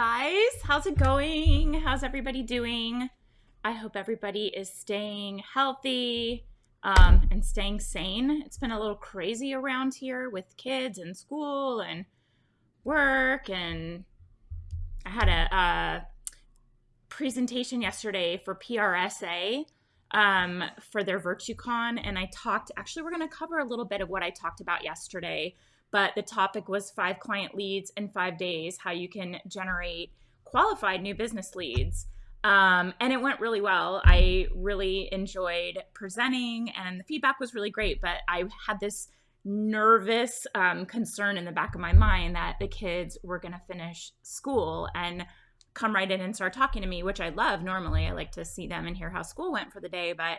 guys. How's it going? How's everybody doing? I hope everybody is staying healthy and staying sane. It's been a little crazy around here with kids and school and work. And I had a presentation yesterday for PRSA for their VirtueCon. And we're going to cover a little bit of what I talked about yesterday. But the topic was 5 client leads in 5 days, how you can generate qualified new business leads. And it went really well. I really enjoyed presenting and the feedback was really great. But I had this nervous concern in the back of my mind that the kids were going to finish school and come right in and start talking to me, which I love normally. I like to see them and hear how school went for the day, but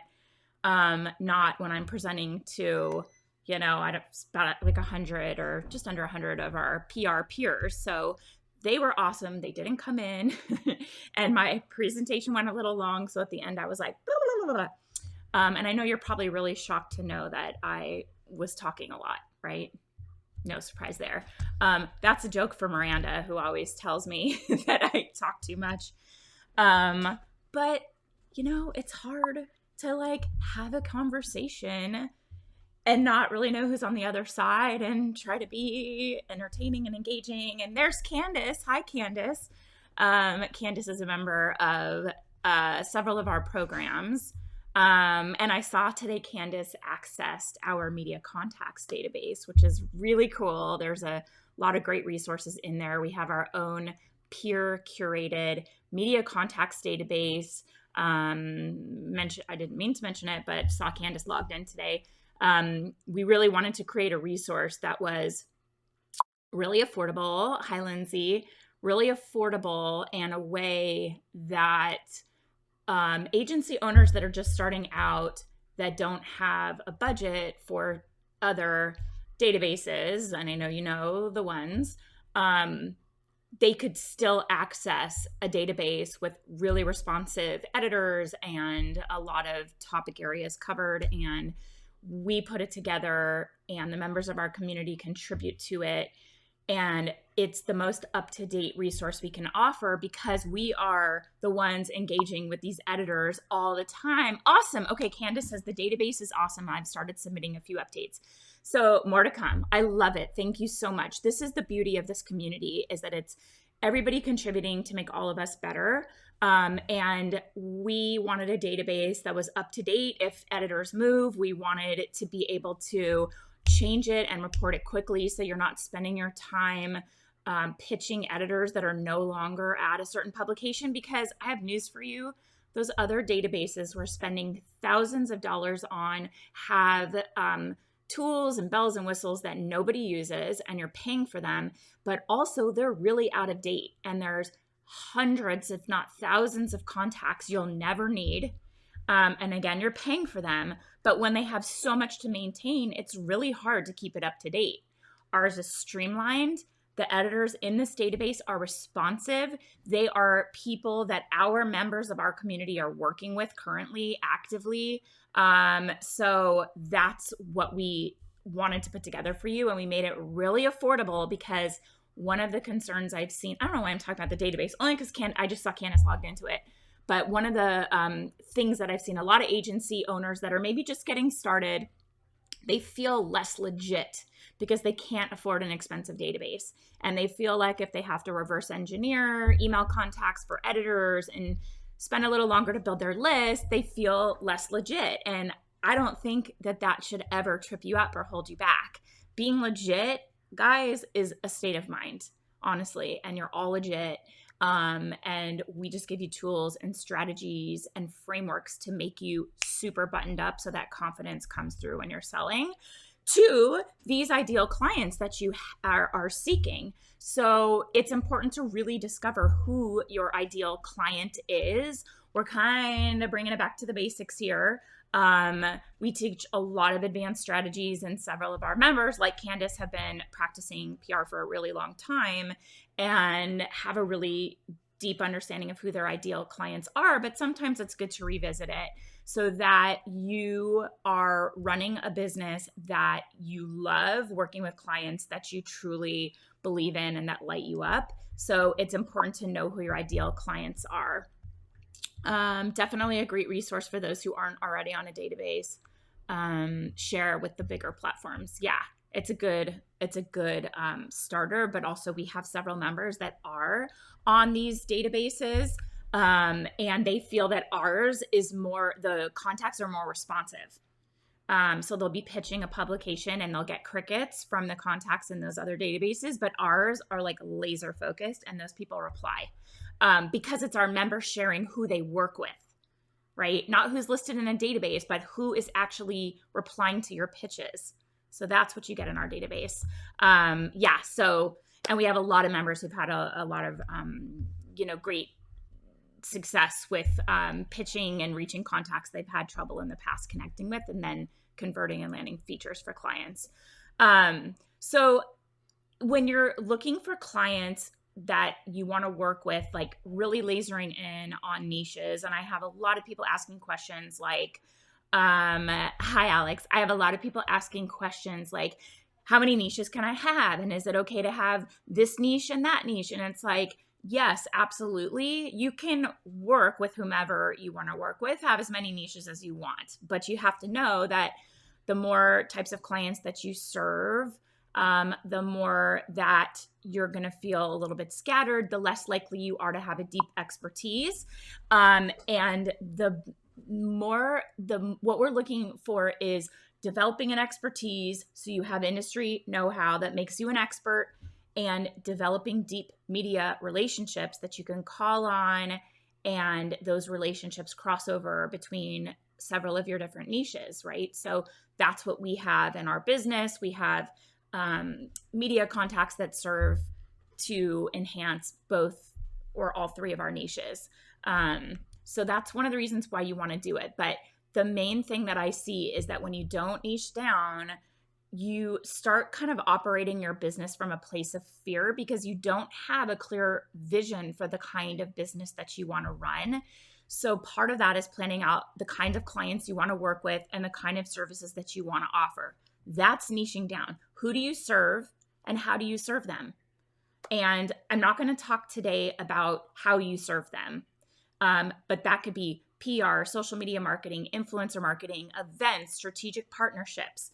not when I'm presenting to about like 100 or just under 100 of our PR peers. So they were awesome. They didn't come in and my presentation went a little long. So at the end I was like, blah, blah, blah, blah. And I know you're probably really shocked to know that I was talking a lot, right? No surprise there. That's a joke for Miranda, who always tells me that I talk too much. But it's hard to have a conversation and not really know who's on the other side and try to be entertaining and engaging. And there's Candace. Hi, Candace. Candace is a member of several of our programs. And I saw today Candace accessed our media contacts database, which is really cool. There's a lot of great resources in there. We have our own peer curated media contacts database. I didn't mean to mention it, but saw Candace logged in today. We really wanted to create a resource that was really affordable. Hi, Lindsay. Really affordable, and a way that agency owners that are just starting out, that don't have a budget for other databases, and I know you know the ones, they could still access a database with really responsive editors and a lot of topic areas covered. And we put it together and the members of our community contribute to it. And it's the most up-to-date resource we can offer because we are the ones engaging with these editors all the time. Awesome. Okay, Candace says the database is awesome. I've started submitting a few updates. So more to come. I love it. Thank you so much. This is the beauty of this community, is that it's everybody contributing to make all of us better. And we wanted a database that was up to date. If editors move, we wanted it to be able to change it and report it quickly, so you're not spending your time pitching editors that are no longer at a certain publication. Because I have news for you, those other databases we're spending thousands of dollars on have tools and bells and whistles that nobody uses, and you're paying for them, but also they're really out of date, and there's hundreds, if not thousands, of contacts you'll never need. And again, you're paying for them, but when they have so much to maintain, it's really hard to keep it up to date. Ours is streamlined. The editors in this database are responsive. They are people that our members of our community are working with currently, actively. So that's what we wanted to put together for you. And we made it really affordable, because one of the concerns I've seen, I don't know why I'm talking about the database, only because I just saw Candace logged into it. But one of the things that I've seen, a lot of agency owners that are maybe just getting started, they feel less legit because they can't afford an expensive database. And they feel like if they have to reverse engineer email contacts for editors and spend a little longer to build their list, they feel less legit. And I don't think that that should ever trip you up or hold you back. Being legit, guys, is a state of mind, honestly, and you're all legit. And we just give you tools and strategies and frameworks to make you super buttoned up, so that confidence comes through when you're selling to these ideal clients that you are seeking. So it's important to really discover who your ideal client is. We're kind of bringing it back to the basics here. We teach a lot of advanced strategies, and several of our members, like Candace, have been practicing PR for a really long time and have a really deep understanding of who their ideal clients are. But sometimes it's good to revisit it so that you are running a business that you love, working with clients that you truly believe in and that light you up. So it's important to know who your ideal clients are. Definitely a great resource for those who aren't already on a database. Share with the bigger platforms. Yeah, it's a good starter, but also we have several members that are on these databases, and they feel that ours is more, the contacts are more responsive. So they'll be pitching a publication and they'll get crickets from the contacts in those other databases, but ours are like laser focused and those people reply, because it's our members sharing who they work with, right? Not who's listed in a database, but who is actually replying to your pitches. So that's what you get in our database. Yeah. So, and we have a lot of members who've had a lot of, great success with pitching and reaching contacts they've had trouble in the past connecting with, and then converting and landing features for clients. So when you're looking for clients that you want to work with, like really lasering in on niches, and I have a lot of people asking questions like, hi Alex, I have a lot of people asking questions like, how many niches can I have? And is it okay to have this niche and that niche? And it's like, yes, absolutely. You can work with whomever you want to work with, have as many niches as you want, but you have to know that the more types of clients that you serve, the more that you're going to feel a little bit scattered, the less likely you are to have a deep expertise. And what we're looking for is developing an expertise so you have industry know-how that makes you an expert, and developing deep media relationships that you can call on, and those relationships cross over between several of your different niches, right? So that's what we have in our business. We have media contacts that serve to enhance both or all three of our niches. So that's one of the reasons why you want to do it. But the main thing that I see is that when you don't niche down, you start kind of operating your business from a place of fear because you don't have a clear vision for the kind of business that you want to run. So part of that is planning out the kind of clients you want to work with and the kind of services that you want to offer. That's niching down. Who do you serve and how do you serve them? And I'm not going to talk today about how you serve them, but that could be PR, social media marketing, influencer marketing, events, strategic partnerships.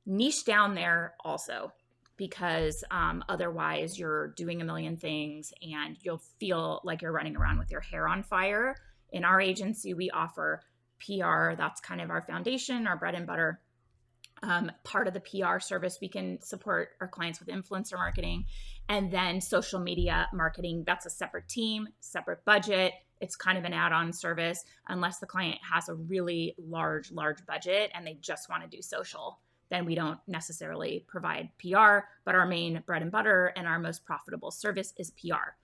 Niche down there also, because otherwise you're doing a million things and you'll feel like you're running around with your hair on fire. In our agency, we offer PR. That's kind of our foundation, our bread and butter. Part of the PR service, we can support our clients with influencer marketing, and then social media marketing. That's a separate team, separate budget. It's kind of an add-on service unless the client has a really large budget and they just want to do social. Then we don't necessarily provide PR, but our main bread and butter and our most profitable service is PR.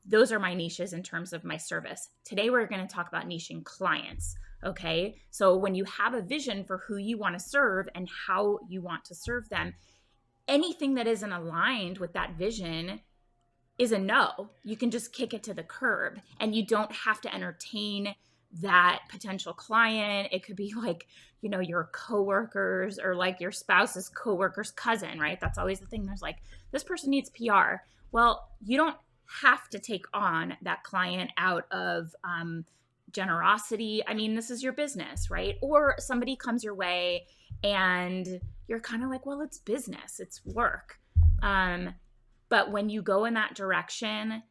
Those are my niches in terms of my service. Today, we're going to talk about niching clients. Okay. So when you have a vision for who you want to serve and how you want to serve them, anything that isn't aligned with that vision is a no. You can just kick it to the curb and you don't have to entertain that potential client. It could be like, your coworkers or like your spouse's coworker's cousin, right? That's always the thing. There's like, this person needs PR. Well, you don't have to take on that client out of generosity. I mean, this is your business, right? Or somebody comes your way and you're kind of like, well, it's business, it's work. But when you go in that direction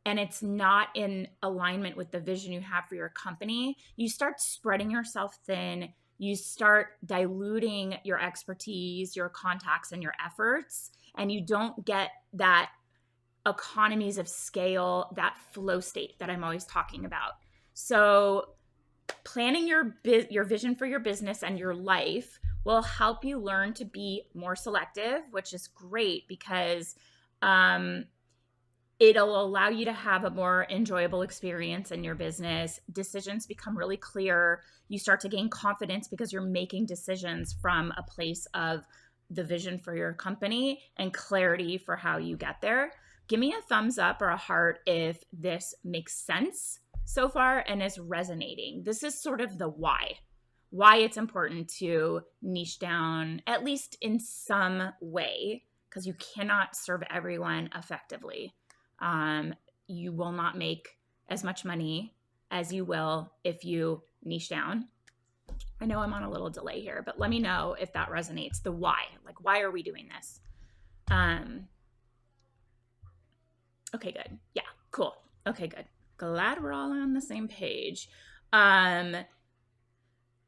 and it's not in alignment with the vision you have for your company, you start spreading yourself thin. You start diluting your expertise, your contacts, and your efforts, and you don't get that economies of scale, that flow state that I'm always talking about. So planning your vision for your business and your life will help you learn to be more selective, which is great because it'll allow you to have a more enjoyable experience in your business. Decisions become really clear. You start to gain confidence because you're making decisions from a place of the vision for your company and clarity for how you get there. Give me a thumbs up or a heart if this makes sense so far and is resonating. This is sort of the why it's important to niche down, at least in some way, because you cannot serve everyone effectively. You will not make as much money as you will if you niche down. I know I'm on a little delay here, but let me know if that resonates. The why, like, why are we doing this? Okay, good. Yeah, cool. Okay, good. Glad we're all on the same page.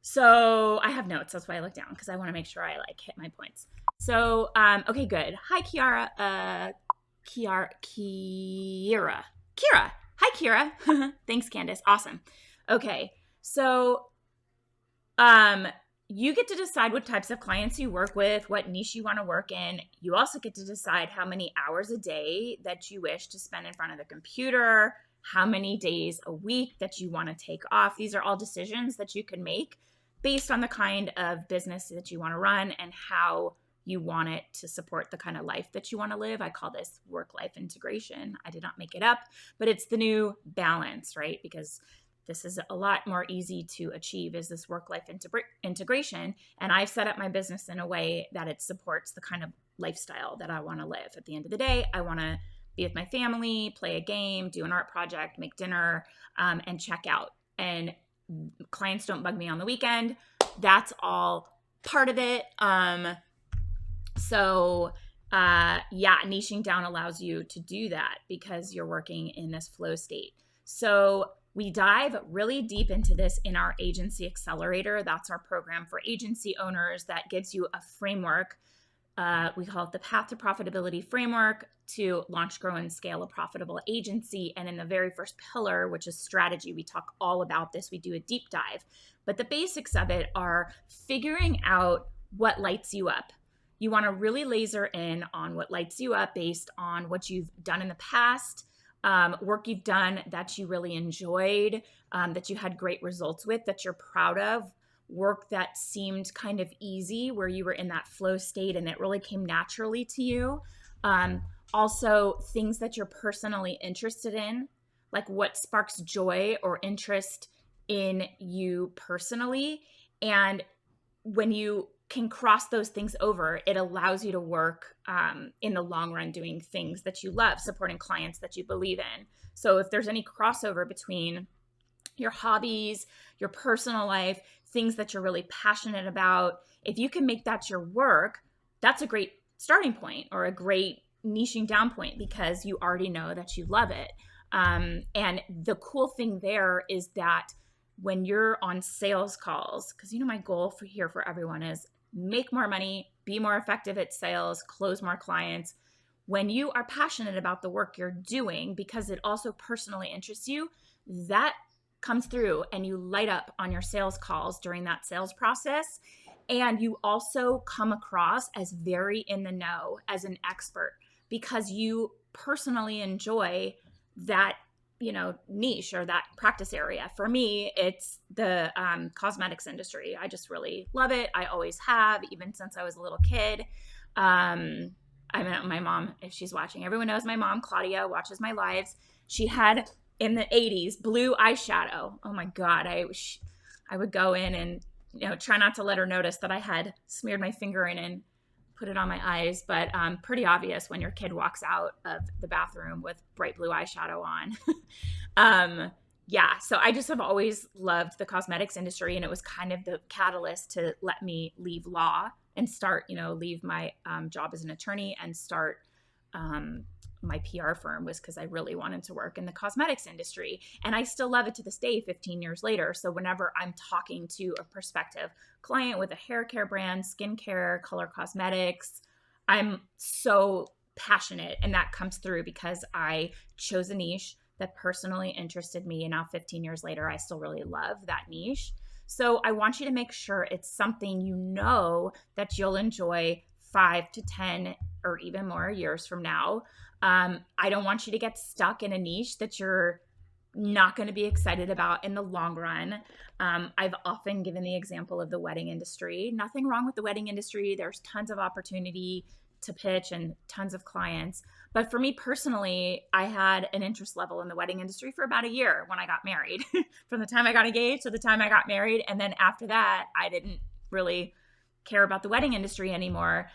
So I have notes. That's why I look down, because I want to make sure I like hit my points. So, okay, good. Hi, Kiara. Kira. Hi, Kira. Thanks, Candace. Awesome. Okay. So, you get to decide what types of clients you work with, what niche you want to work in. You also get to decide how many hours a day that you wish to spend in front of the computer, how many days a week that you want to take off. These are all decisions that you can make based on the kind of business that you want to run and how you want it to support the kind of life that you want to live. I call this work-life integration. I did not make it up, but it's the new balance, right? Because this is a lot more easy to achieve, is this work-life integration. And I've set up my business in a way that it supports the kind of lifestyle that I want to live. At the end of the day, I want to be with my family, play a game, do an art project, make dinner, and check out. And clients don't bug me on the weekend. That's all part of it. Niching down allows you to do that because you're working in this flow state. So we dive really deep into this in our Agency Accelerator. That's our program for agency owners that gives you a framework. We call it the Path to Profitability Framework to launch, grow, and scale a profitable agency. And in the very first pillar, which is strategy, we talk all about this. We do a deep dive. But the basics of it are figuring out what lights you up. You want to really laser in on what lights you up based on what you've done in the past, work you've done that you really enjoyed, that you had great results with, that you're proud of, work that seemed kind of easy, where you were in that flow state and it really came naturally to you. Also, things that you're personally interested in, like what sparks joy or interest in you personally. And when you can cross those things over, it allows you to work in the long run doing things that you love, supporting clients that you believe in. So if there's any crossover between your hobbies, your personal life, things that you're really passionate about, if you can make that your work, that's a great starting point or a great niching down point because you already know that you love it. And the cool thing there is that when you're on sales calls, because my goal for everyone is make more money, be more effective at sales, close more clients. When you are passionate about the work you're doing, because it also personally interests you, that comes through and you light up on your sales calls during that sales process. And you also come across as very in the know, as an expert, because you personally enjoy that niche or that practice area. For me, it's the cosmetics industry. I just really love it. I always have, even since I was a little kid. I met my mom, if she's watching. Everyone knows my mom, Claudia, watches my lives. She had, in the 80s, blue eyeshadow. Oh my God. I would go in and try not to let her notice that I had smeared my finger in and put it on my eyes, but pretty obvious when your kid walks out of the bathroom with bright blue eyeshadow on. So I just have always loved the cosmetics industry, and it was kind of the catalyst to let me leave law and start, leave my job as an attorney and start my PR firm, was because I really wanted to work in the cosmetics industry. And I still love it to this day, 15 years later. So whenever I'm talking to a prospective client with a hair care brand, skincare, color cosmetics, I'm so passionate. And that comes through because I chose a niche that personally interested me. And now 15 years later, I still really love that niche. So I want you to make sure it's something that you'll enjoy 5 to 10 or even more years from now. I don't want you to get stuck in a niche that you're not going to be excited about in the long run. I've often given the example of the wedding industry. Nothing wrong with the wedding industry. There's tons of opportunity to pitch and tons of clients. But for me personally, I had an interest level in the wedding industry for about a year when I got married. From the time I got engaged to the time I got married. And then after that, I didn't really care about the wedding industry anymore.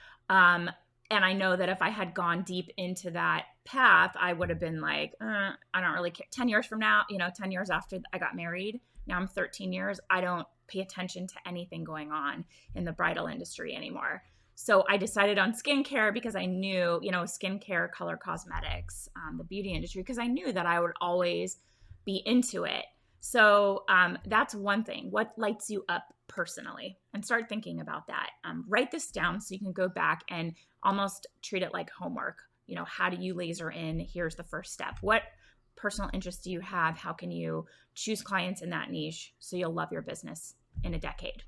And I know that if I had gone deep into that path, I would have been like, I don't really care. 10 years from now, 10 years after I got married, now I'm 13 years, I don't pay attention to anything going on in the bridal industry anymore. So I decided on skincare because I knew, skincare, color cosmetics, the beauty industry, because I knew that I would always be into it. So that's one thing. What lights you up personally? And start thinking about that. Write this down so you can go back and almost treat it like homework. How do you laser in? Here's the first step. What personal interests do you have? How can you choose clients in that niche so you'll love your business in a decade?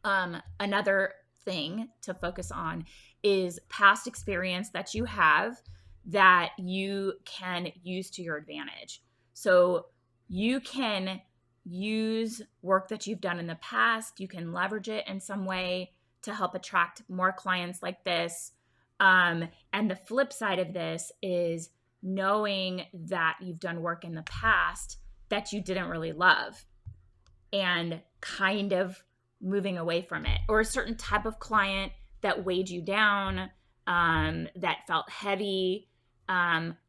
Another thing to focus on is past experience that you have that you can use to your advantage. So you can use work that you've done in the past. You can leverage it in some way to help attract more clients like this. And the flip side of this is knowing that you've done work in the past that you didn't really love and kind of moving away from it, or a certain type of client that weighed you down, that felt heavy.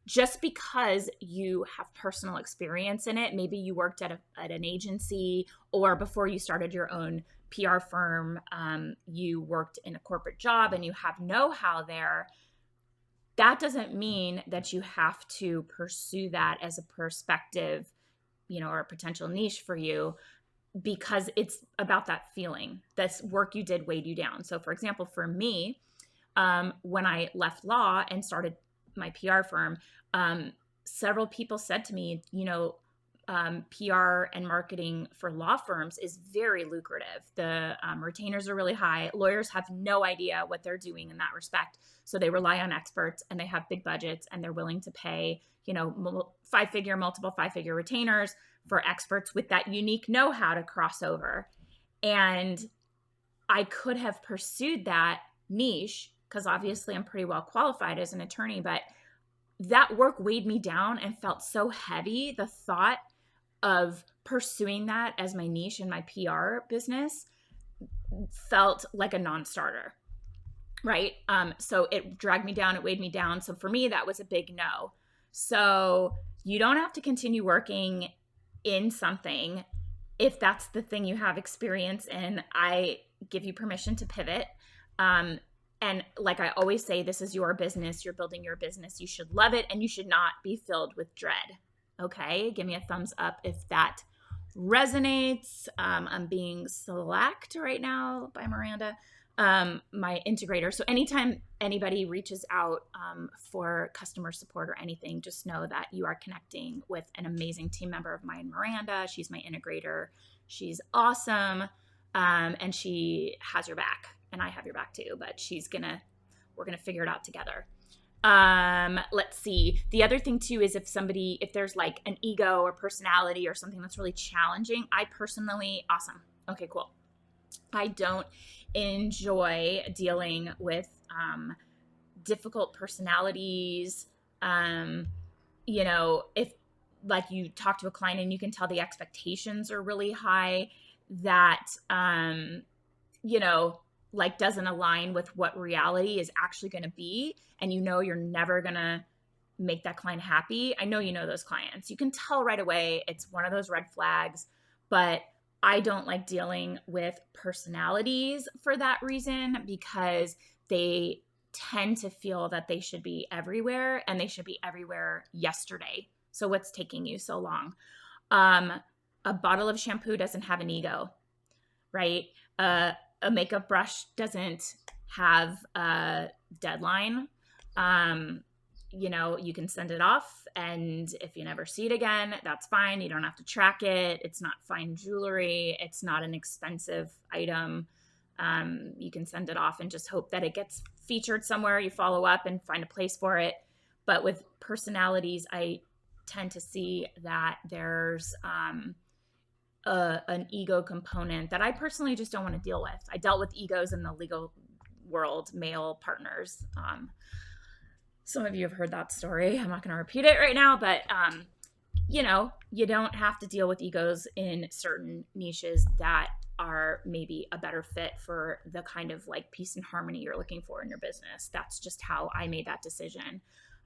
Just because you have personal experience in it, maybe you worked at an agency, or before you started your own PR firm, you worked in a corporate job and you have know-how there. That doesn't mean that you have to pursue that as a perspective, or a potential niche for you, because it's about that feeling. That's work you did weighed you down. So for example, for me, when I left law and started my PR firm, several people said to me, PR and marketing for law firms is very lucrative. The retainers are really high. Lawyers have no idea what they're doing in that respect. So they rely on experts and they have big budgets and they're willing to pay, multiple five-figure retainers for experts with that unique know-how to cross over. And I could have pursued that niche because obviously I'm pretty well qualified as an attorney, but that work weighed me down and felt so heavy. The thought of pursuing that as my niche in my PR business felt like a non-starter, right? So it dragged me down, it weighed me down. So for me, that was a big no. So you don't have to continue working in something if that's the thing you have experience in. I give you permission to pivot. And like I always say, this is your business. You're building your business. You should love it and you should not be filled with dread. Okay, give me a thumbs up if that resonates. I'm being slacked right now by Miranda, my integrator. So anytime anybody reaches out for customer support or anything, just know that you are connecting with an amazing team member of mine, Miranda. She's my integrator. She's awesome, and she has your back. And I have your back too, but we're gonna figure it out together. Let's see. The other thing too is if there's like an ego or personality or something that's really challenging, awesome. Okay, cool. I don't enjoy dealing with difficult personalities. If like you talk to a client and you can tell the expectations are really high, that like doesn't align with what reality is actually going to be, and you're never going to make that client happy. I know those clients. You can tell right away it's one of those red flags, but I don't like dealing with personalities for that reason, because they tend to feel that they should be everywhere and they should be everywhere yesterday. So what's taking you so long? A bottle of shampoo doesn't have an ego, right? A makeup brush doesn't have a deadline. You can send it off, and if you never see it again, that's fine. You don't have to track it. It's not fine jewelry. It's not an expensive item. You can send it off and just hope that it gets featured somewhere. You follow up and find a place for it. But with personalities, I tend to see that there's an ego component that I personally just don't want to deal with. I dealt with egos in the legal world, male partners. Some of you have heard that story. I'm not going to repeat it right now, but you don't have to deal with egos in certain niches that are maybe a better fit for the kind of like peace and harmony you're looking for in your business. That's just how I made that decision.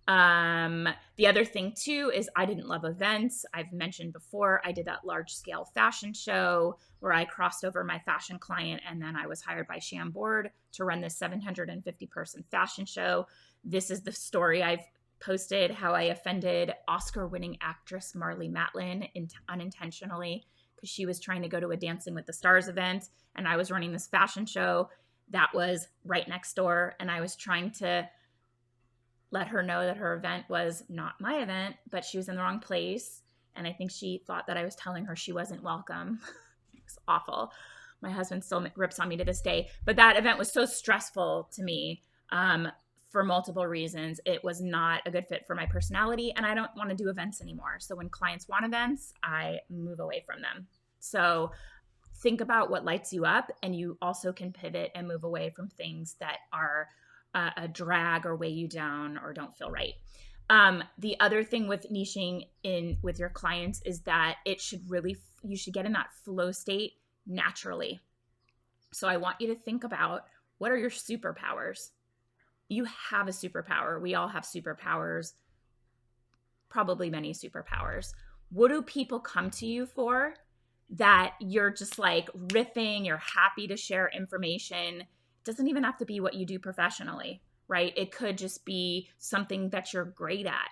The other thing too is I didn't love events. I've mentioned before, I did that large scale fashion show where I crossed over my fashion client, and then I was hired by Chambord to run this 750 person fashion show. This is the story I've posted, how I offended Oscar winning actress Marlee Matlin unintentionally because she was trying to go to a Dancing with the Stars event, and I was running this fashion show that was right next door, and I was trying to let her know that her event was not my event, but she was in the wrong place. And I think she thought that I was telling her she wasn't welcome. It was awful. My husband still rips on me to this day. But that event was so stressful to me for multiple reasons. It was not a good fit for my personality, and I don't want to do events anymore. So when clients want events, I move away from them. So think about what lights you up, and you also can pivot and move away from things that are a drag or weigh you down or don't feel right. The other thing with niching in with your clients is that you should get in that flow state naturally. So I want you to think about, what are your superpowers? You have a superpower. We all have superpowers, probably many superpowers. What do people come to you for that you're just like riffing, you're happy to share information? Doesn't even have to be what you do professionally, right? It could just be something that you're great at.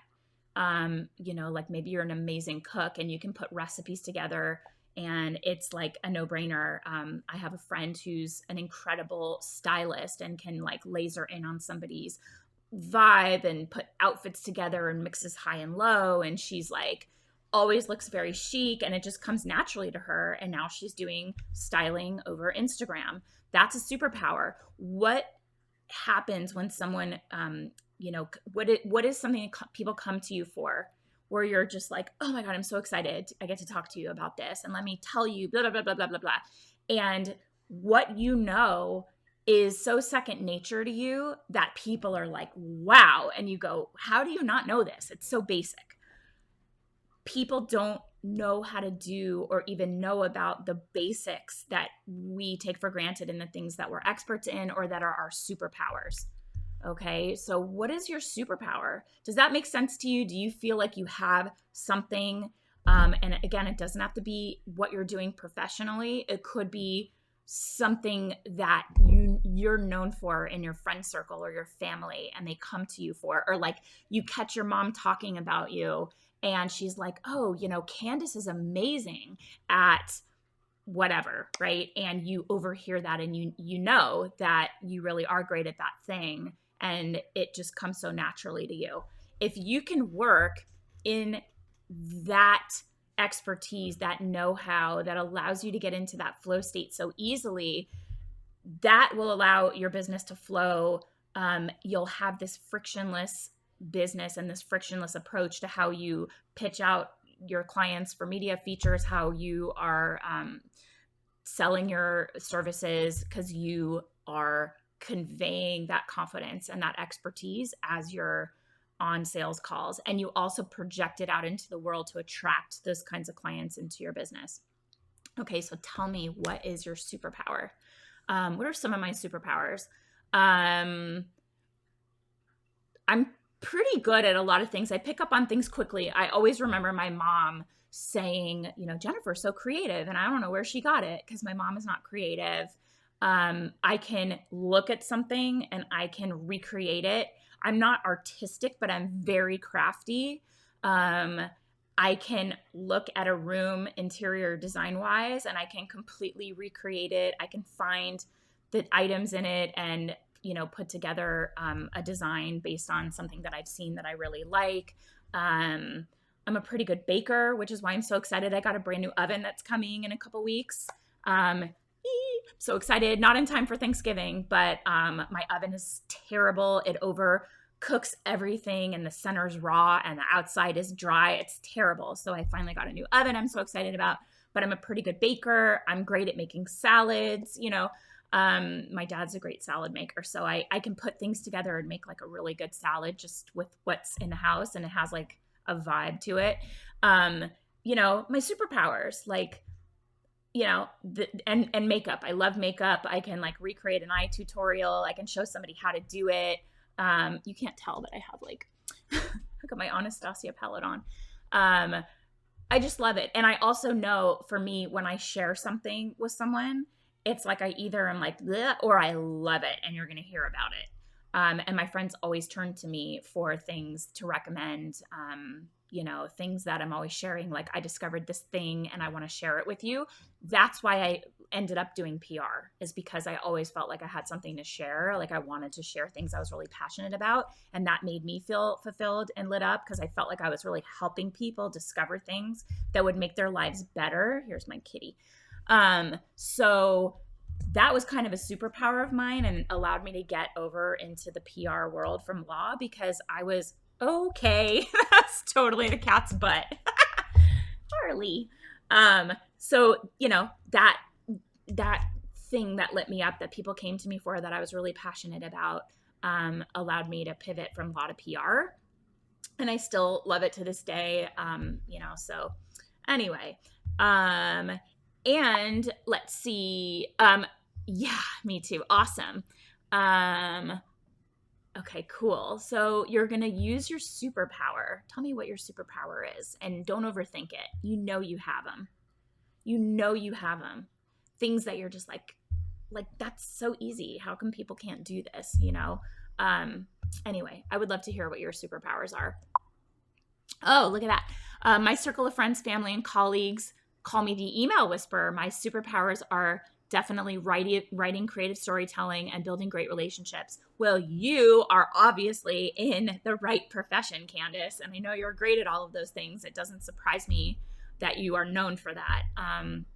Like maybe you're an amazing cook and you can put recipes together and it's like a no-brainer. I have a friend who's an incredible stylist and can like laser in on somebody's vibe and put outfits together and mixes high and low. And she's like, always looks very chic, and it just comes naturally to her. And now she's doing styling over Instagram. That's a superpower. What happens when someone, what is something people come to you for, where you're just like, oh my God, I'm so excited. I get to talk to you about this. And let me tell you, blah, blah, blah, blah, blah, blah, blah. And what you know is so second nature to you that people are like, wow. And you go, how do you not know this? It's so basic. People don't know how to do or even know about the basics that we take for granted in the things that we're experts in or that are our superpowers. Okay, so what is your superpower? Does that make sense to you? Do you feel like you have something? And again, it doesn't have to be what you're doing professionally. It could be something that you're known for in your friend circle or your family, and they come to you for, or like you catch your mom talking about you and she's like, oh, Candace is amazing at whatever, right? And you overhear that and you know that you really are great at that thing, and it just comes so naturally to you. If you can work in that expertise, that know-how that allows you to get into that flow state so easily, that will allow your business to flow. You'll have this frictionless business and this frictionless approach to how you pitch out your clients for media features, how you are selling your services, because you are conveying that confidence and that expertise as you're on sales calls. And you also project it out into the world to attract those kinds of clients into your business. Okay, so tell me, what is your superpower? What are some of my superpowers? I'm pretty good at a lot of things. I pick up on things quickly. I always remember my mom saying, Jennifer's so creative, and I don't know where she got it because my mom is not creative. I can look at something and I can recreate it. I'm not artistic, but I'm very crafty. I can look at a room interior design wise and I can completely recreate it. I can find the items in it and put together a design based on something that I've seen that I really like. I'm a pretty good baker, which is why I'm so excited. I got a brand new oven that's coming in a couple weeks. So excited, not in time for Thanksgiving, but my oven is terrible. It overcooks everything and the center is raw and the outside is dry. It's terrible. So I finally got a new oven I'm so excited about, but I'm a pretty good baker. I'm great at making salads. My dad's a great salad maker. So I can put things together and make like a really good salad just with what's in the house, and it has like a vibe to it. My superpowers, like, and makeup. I love makeup. I can like recreate an eye tutorial. I can show somebody how to do it. You can't tell, but I have like, I got my Anastasia palette on. I just love it. And I also know for me, when I share something with someone, it's like I either am like, bleh, or I love it and you're going to hear about it. And my friends always turn to me for things to recommend, things that I'm always sharing. Like, I discovered this thing and I want to share it with you. That's why I ended up doing PR, is because I always felt like I had something to share. Like, I wanted to share things I was really passionate about. And that made me feel fulfilled and lit up, because I felt like I was really helping people discover things that would make their lives better. Here's my kitty. So that was kind of a superpower of mine and allowed me to get over into the PR world from law, because I was okay. That's totally the cat's butt. Harley. So, that thing that lit me up, that people came to me for, that I was really passionate about, allowed me to pivot from law to PR. And I still love it to this day. So anyway, and let's see. Yeah, me too. Awesome. Okay, cool. So you're going to use your superpower. Tell me what your superpower is, and don't overthink it. You have them. You have them. Things that you're just like, that's so easy. How come people can't do this? Anyway, I would love to hear what your superpowers are. Oh, look at that. My circle of friends, family, and colleagues call me the email whisperer. My superpowers are definitely writing, creative storytelling, and building great relationships. Well, you are obviously in the right profession, Candace, and I know you're great at all of those things. It doesn't surprise me that you are known for that.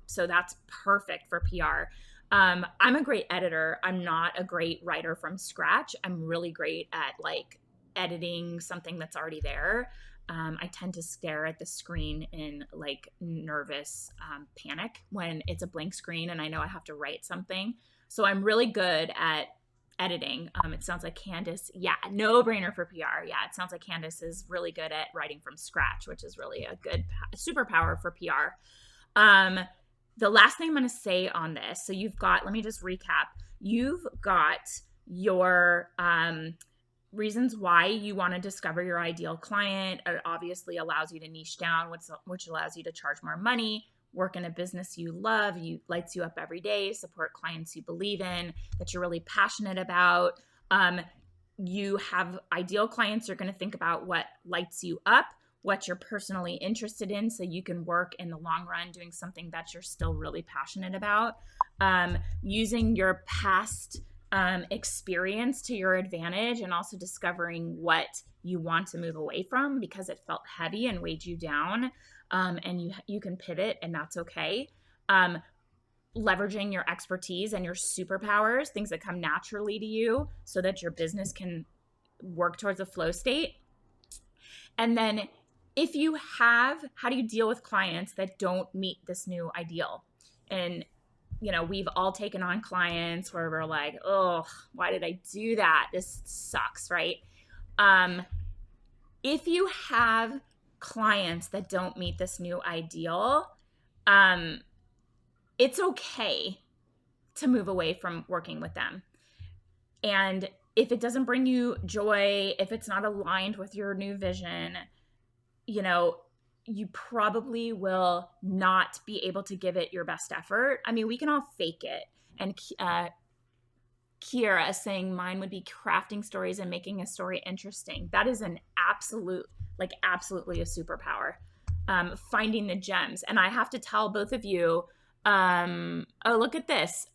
So that's perfect for PR. I'm a great editor. I'm not a great writer from scratch. I'm really great at like editing something that's already there. I tend to stare at the screen in like nervous panic when it's a blank screen and I know I have to write something. So I'm really good at editing. It sounds like Candace, no brainer for PR. Yeah, it sounds like Candace is really good at writing from scratch, which is really a good superpower for PR. The last thing I'm going to say on this, so you've got, let me just recap. You've got your reasons why you want to discover your ideal client. It obviously allows you to niche down, which allows you to charge more money, work in a business you love, lights you up every day, support clients you believe in, that you're really passionate about. You have ideal clients. You're going to think about what lights you up, what you're personally interested in, so you can work in the long run doing something that you're still really passionate about. Using your past experience to your advantage, and also discovering what you want to move away from because it felt heavy and weighed you down, and you can pivot, and that's okay. Leveraging your expertise and your superpowers, things that come naturally to you, so that your business can work towards a flow state. And then how do you deal with clients that don't meet this new ideal? And we've all taken on clients where we're like, oh, why did I do that? This sucks, right? If you have clients that don't meet this new ideal, it's okay to move away from working with them. And if it doesn't bring you joy, if it's not aligned with your new vision, you probably will not be able to give it your best effort. I mean, we can all fake it. And Kiera is saying mine would be crafting stories and making a story interesting. That is an absolutely a superpower. Finding the gems. And I have to tell both of you, oh, look at this.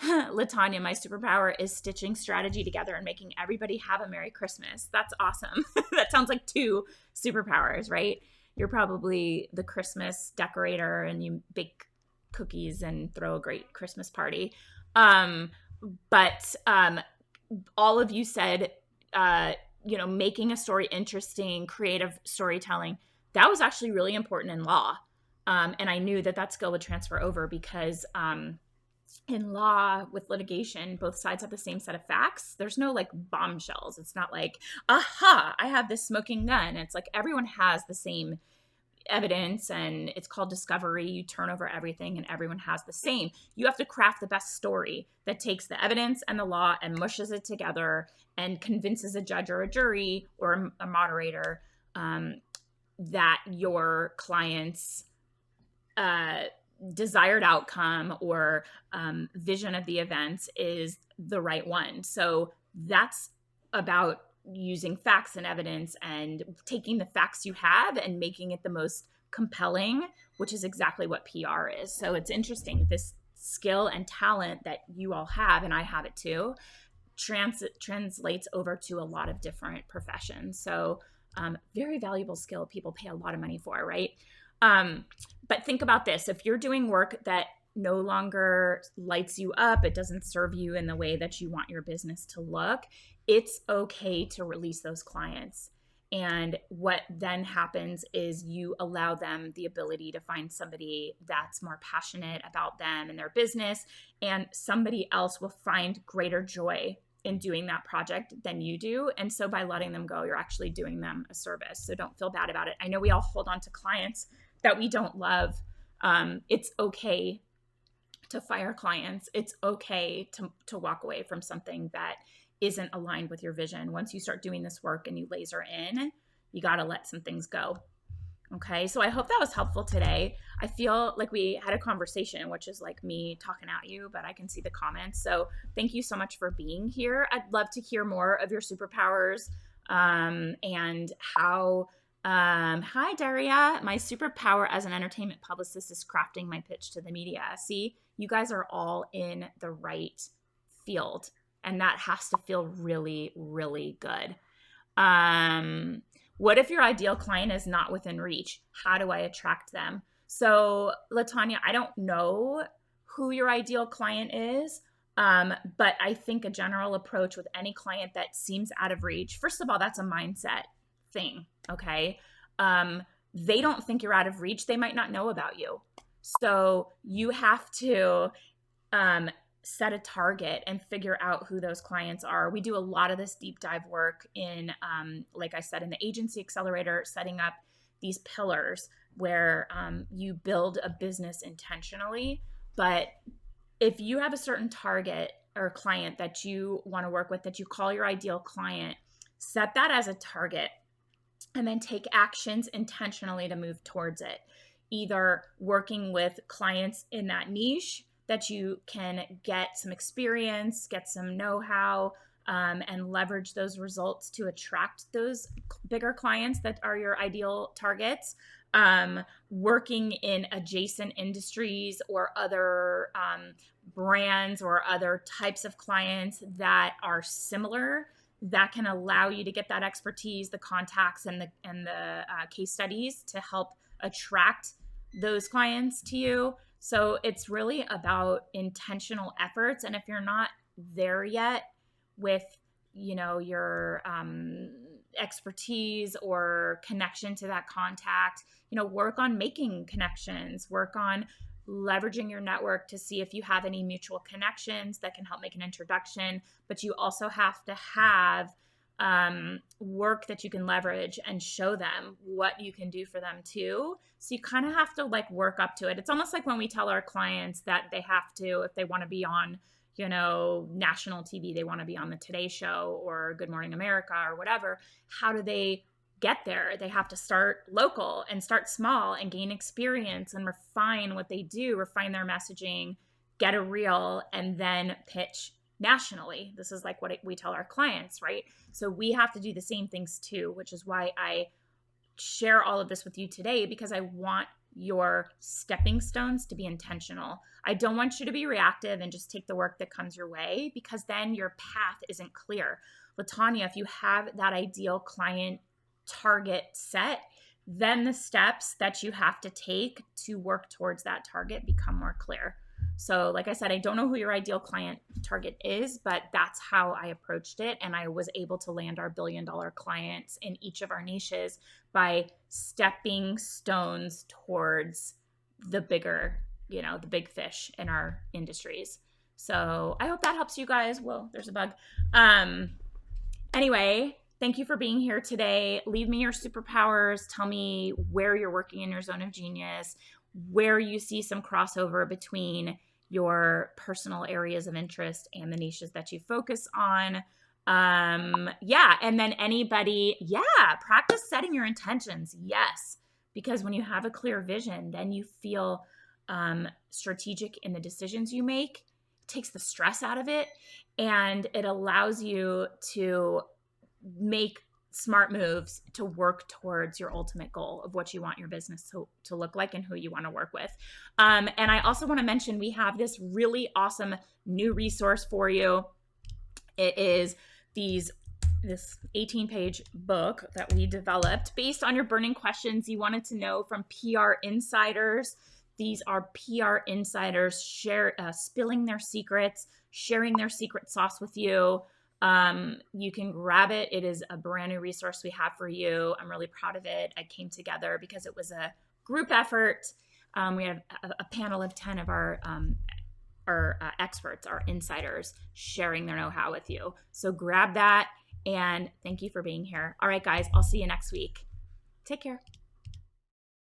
Latanya, my superpower is stitching strategy together and making everybody have a Merry Christmas. That's awesome. That sounds like two superpowers, right? You're probably the Christmas decorator and you bake cookies and throw a great Christmas party. But all of you said, making a story interesting, creative storytelling. That was actually really important in law. And I knew that skill would transfer over because in law with litigation, both sides have the same set of facts. There's no like bombshells. It's not like, aha, I have this smoking gun. It's like everyone has the same evidence, and it's called discovery. You turn over everything and everyone has the same. You have to craft the best story that takes the evidence and the law and mushes it together and convinces a judge or a jury or a moderator that your client's desired outcome or vision of the events is the right one. So that's about using facts and evidence and taking the facts you have and making it the most compelling, which is exactly what PR is. So it's interesting, this skill and talent that you all have, and I have it too, translates over to a lot of different professions. So very valuable skill people pay a lot of money for, right? But think about this. If you're doing work that no longer lights you up, it doesn't serve you in the way that you want your business to look, it's okay to release those clients. And what then happens is you allow them the ability to find somebody that's more passionate about them and their business, and somebody else will find greater joy in doing that project than you do. And so by letting them go, you're actually doing them a service. So don't feel bad about it. I know we all hold on to clients that we don't love. It's okay to fire clients. It's okay to walk away from something that isn't aligned with your vision. Once you start doing this work and you laser in, you got to let some things go. Okay, so I hope that was helpful today. I feel like we had a conversation, which is like me talking at you, but I can see the comments. So thank you so much for being here. I'd love to hear more of your superpowers and how. Hi, Daria. My superpower as an entertainment publicist is crafting my pitch to the media. See, you guys are all in the right field, and that has to feel really, really good. What if your ideal client is not within reach? How do I attract them? So, LaTanya, I don't know who your ideal client is, but I think a general approach with any client that seems out of reach, first of all, that's a mindset thing, okay? They don't think you're out of reach. They might not know about you. So you have to set a target and figure out who those clients are. We do a lot of this deep dive work in, like I said, in the agency accelerator, setting up these pillars where you build a business intentionally. But if you have a certain target or client that you want to work with, that you call your ideal client, set that as a target and then take actions intentionally to move towards it. Either working with clients in that niche that you can get some experience, get some know-how, and leverage those results to attract those bigger clients that are your ideal targets. Working in adjacent industries or other brands or other types of clients that are similar, that can allow you to get that expertise, the contacts, and the case studies to help attract those clients to you. So it's really about intentional efforts. And if you're not there yet with, your expertise or connection to that contact, work on making connections, work on leveraging your network to see if you have any mutual connections that can help make an introduction. But you also have to have work that you can leverage and show them what you can do for them too. So you kind of have to work up to it. It's almost like when we tell our clients that they have to, if they want to be on, national TV, they want to be on the Today Show or Good Morning America or whatever. How do they get there? They have to start local and start small and gain experience and refine what they do, refine their messaging, get a reel, and then pitch nationally. This is like what we tell our clients, right? So we have to do the same things too, which is why I share all of this with you today, because I want your stepping stones to be intentional. I don't want you to be reactive and just take the work that comes your way, because then your path isn't clear. LaTanya, if you have that ideal client target set, then the steps that you have to take to work towards that target become more clear. So like I said, I don't know who your ideal client target is, but that's how I approached it. And I was able to land our $1 billion clients in each of our niches by stepping stones towards the bigger, the big fish in our industries. So I hope that helps you guys. Whoa, there's a bug. Anyway, Thank you for being here today. Leave me your superpowers. Tell me where you're working in your zone of genius, where you see some crossover between your personal areas of interest and the niches that you focus on. Yeah. And then anybody, yeah, practice setting your intentions. Yes. Because when you have a clear vision, then you feel strategic in the decisions you make. It takes the stress out of it, and it allows you to make smart moves to work towards your ultimate goal of what you want your business to look like and who you want to work with. And I also want to mention we have this really awesome new resource for you. It is this 18-page book that we developed based on your burning questions you wanted to know from PR insiders. These are PR insiders spilling their secrets, sharing their secret sauce with you. You can grab it. It is a brand new resource we have for you. I'm really proud of it. I came together because it was a group effort. We have a panel of 10 of our experts, our insiders, sharing their know-how with you. So grab that, and thank you for being here. All right, guys, I'll see you next week. Take care.